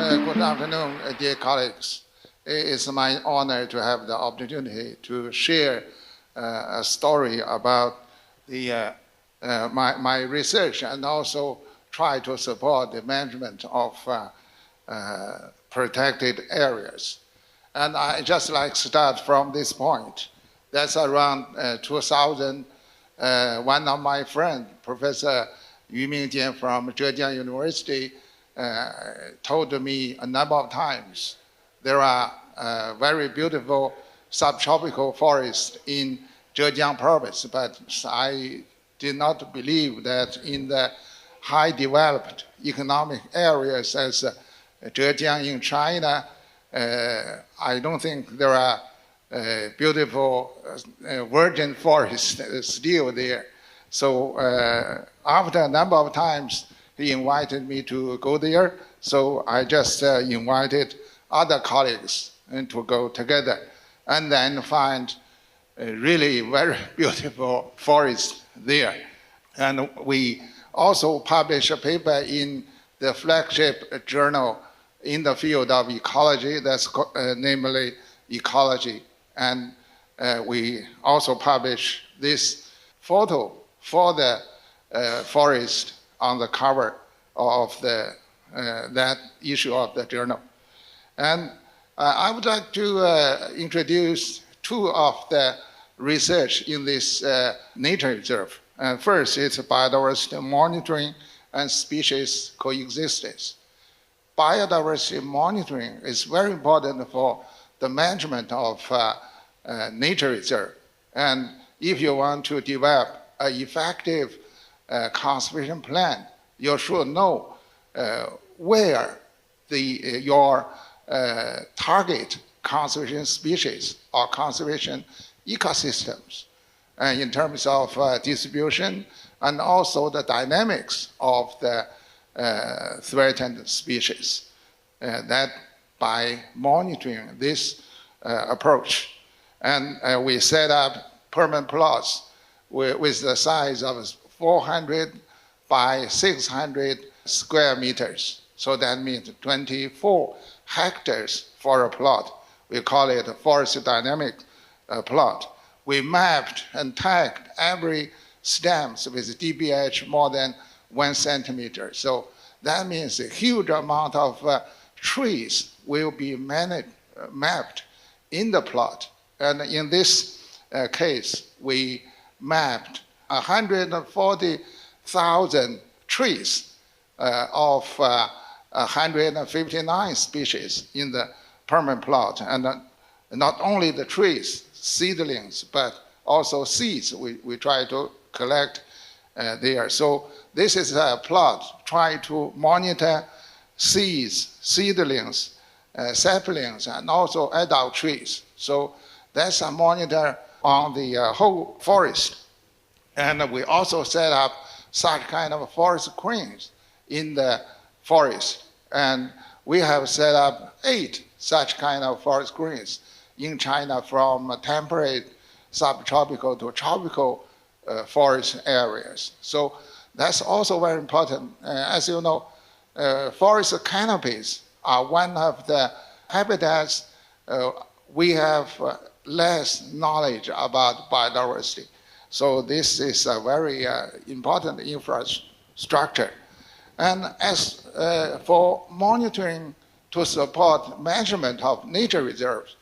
Good afternoon, dear colleagues. It's my honor to have the opportunity to share a story about my research and also try to support the management of protected areas. And I just like to start from this point. That's around 2000. One of my friends, Professor Yu Mingjian from Zhejiang University, told me a number of times there are very beautiful subtropical forests in Zhejiang province, but I did not believe that in the high developed economic areas as Zhejiang in China, I don't think there are beautiful virgin forests still there. So after a number of times, he invited me to go there. So I just invited other colleagues to go together and then find a really very beautiful forest there. And we also published a paper in the flagship journal in the field of ecology, that's namely Ecology. And we also published this photo for the forest on the cover of that issue of the journal. And I would like to introduce two of the research in this nature reserve. First, it's biodiversity monitoring and species coexistence. Biodiversity monitoring is very important for the management of nature reserve. And if you want to develop an effective conservation plan, you should know where your target conservation species or conservation ecosystems in terms of distribution and also the dynamics of the threatened species. That by monitoring this approach. And we set up permanent plots with the size of 400 by 600 square meters. So that means 24 hectares for a plot. We call it a forest dynamic plot. We mapped and tagged every stems with DBH more than 1 centimeter. So that means a huge amount of trees will be mapped in the plot. And in this case, we mapped 140,000 trees of 159 species in the permanent plot. And not only the trees, seedlings, but also seeds we try to collect there. So this is a plot, try to monitor seeds, seedlings, saplings, and also adult trees. So that's a monitor on the whole forest. And we also set up such kind of forest cranes in the forest. And we have set up 8 such kind of forest cranes in China from temperate, subtropical to tropical forest areas. So that's also very important. As you know, forest canopies are one of the habitats we have less knowledge about biodiversity. So this is a very important infrastructure. And as for monitoring to support management of nature reserves,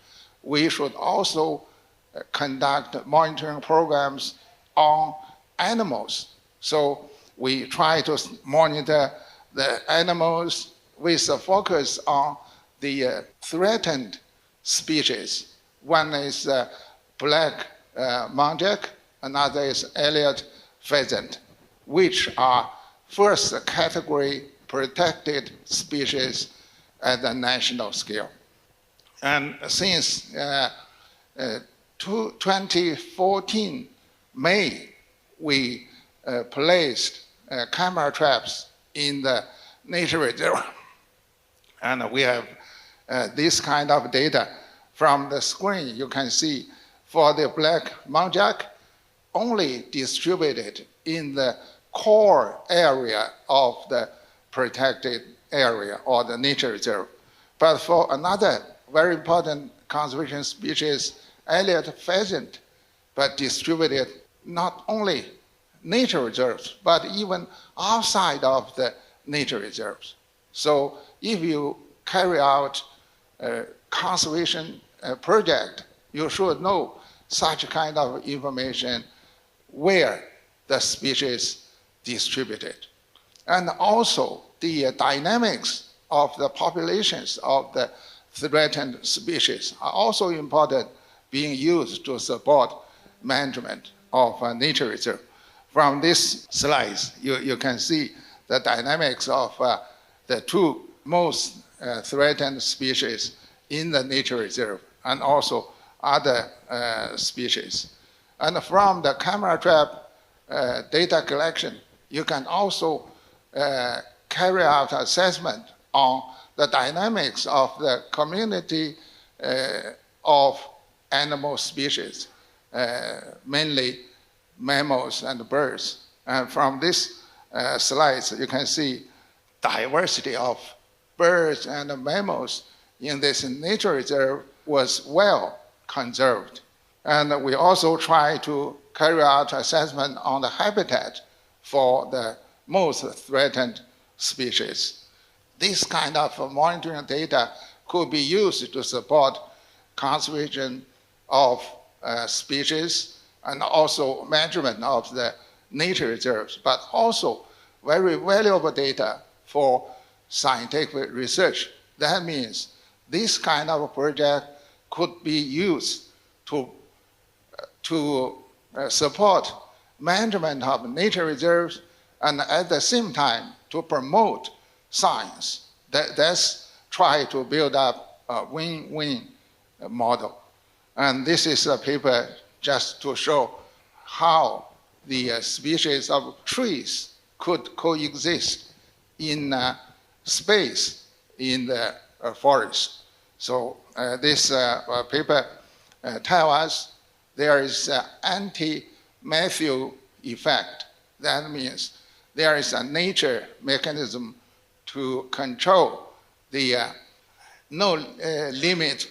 we should also conduct monitoring programs on animals. So we try to monitor the animals with a focus on the threatened species. One is black muntjac, another is Elliott pheasant, which are first category protected species at the national scale. And since 2014 May, we placed camera traps in the nature reserve. And we have this kind of data. From the screen, you can see for the black muntjac, only distributed in the core area of the protected area or the nature reserve. But for another very important conservation species, Elliott pheasant, but distributed not only nature reserves, but even outside of the nature reserves. So if you carry out a conservation project, you should know such kind of information where the species distributed. And also the dynamics of the populations of the threatened species are also important, being used to support management of a nature reserve. From these slides, you can see the dynamics of the two most threatened species in the nature reserve and also other species. And from the camera trap data collection, you can also carry out assessment on the dynamics of the community of animal species, mainly mammals and birds. And from these slides, you can see diversity of birds and mammals in this nature reserve was well conserved. And we also try to carry out assessment on the habitat for the most threatened species. This kind of monitoring data could be used to support conservation of species and also management of the nature reserves, but also very valuable data for scientific research. That means this kind of project could be used to support management of nature reserves and at the same time to promote science. That's try to build up a win-win model. And this is a paper just to show how the species of trees could coexist in space in the forest. So this paper tells us there is an anti-Matthew effect. That means there is a nature mechanism to control the no limit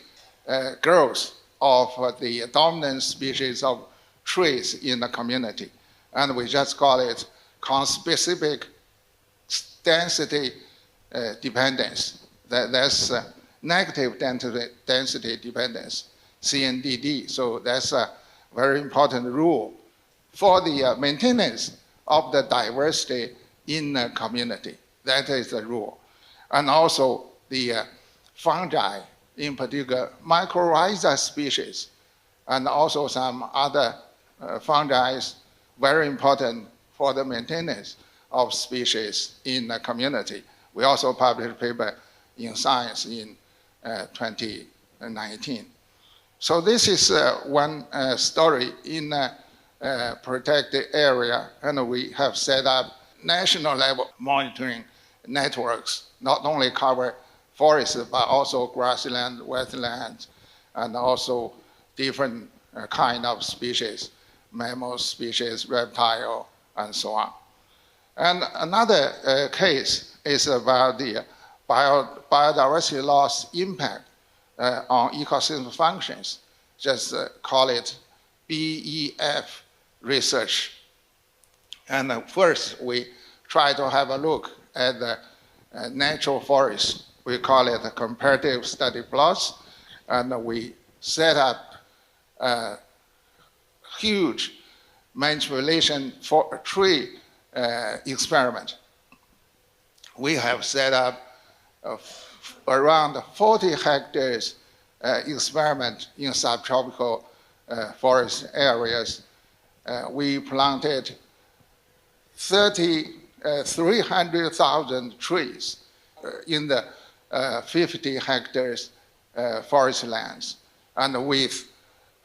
growth of the dominant species of trees in the community. And we just call it conspecific density dependence. That's negative density dependence, CNDD. So that's a very important rule for the maintenance of the diversity in the community. That is the rule. And also the fungi, in particular mycorrhiza species, and also some other fungi, very important for the maintenance of species in the community. We also published a paper in Science in 2019. So this is one story in a protected area, and we have set up national level monitoring networks, not only cover forests, but also grassland, wetlands, and also different kind of species, mammal species, reptile, and so on. And another case is about the biodiversity loss impact on ecosystem functions. Just call it BEF research. And first, we try to have a look at the natural forest. We call it a comparative study plots. And we set up a huge manipulation for tree experiment. We have set up around 40 hectares experiment in subtropical forest areas. We planted 300,000 trees in the 50 hectares forest lands, and with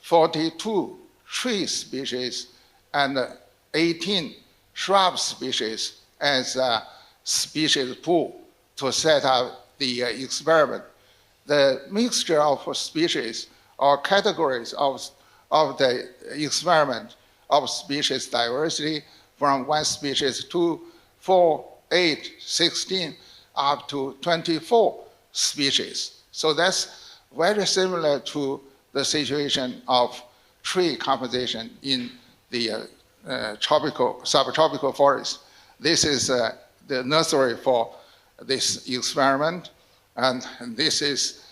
42 tree species and 18 shrub species as a species pool to set up the experiment. The mixture of species or categories of the experiment of species diversity from one species to 4, 8, 16 up to 24 species. So that's very similar to the situation of tree composition in the subtropical forest. This is the nursery for this experiment, and this is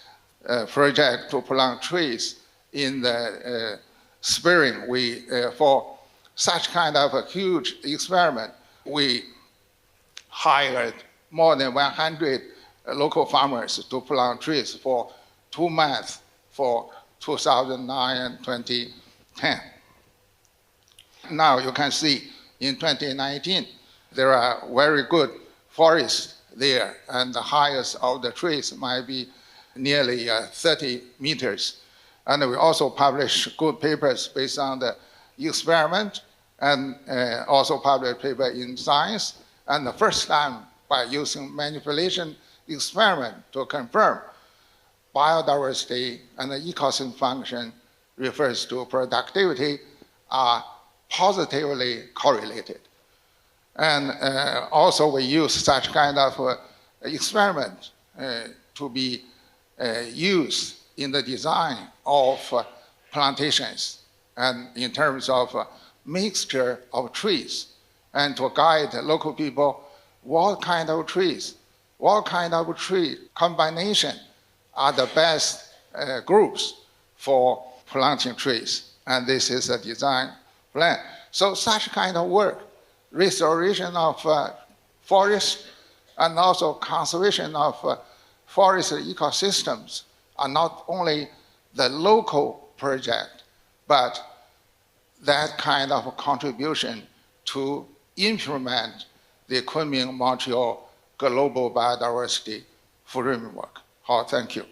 a project to plant trees in the spring. For such kind of a huge experiment, we hired more than 100 local farmers to plant trees for 2 months for 2009 and 2010. Now you can see in 2019, there are very good forests there, and the highest of the trees might be nearly 30 meters. And we also publish good papers based on the experiment, and also published paper in Science, and the first time by using manipulation experiment to confirm biodiversity and the ecosystem function refers to productivity are positively correlated. And also we use such kind of experiment to be used in the design of plantations and in terms of mixture of trees, and to guide local people what kind of trees, what kind of tree combination are the best groups for planting trees. And this is a design plan. So such kind of work, restoration of forest and also conservation of forest ecosystems are not only the local project, but that kind of contribution to implement the Kunming-Montreal Global Biodiversity Framework. Thank you.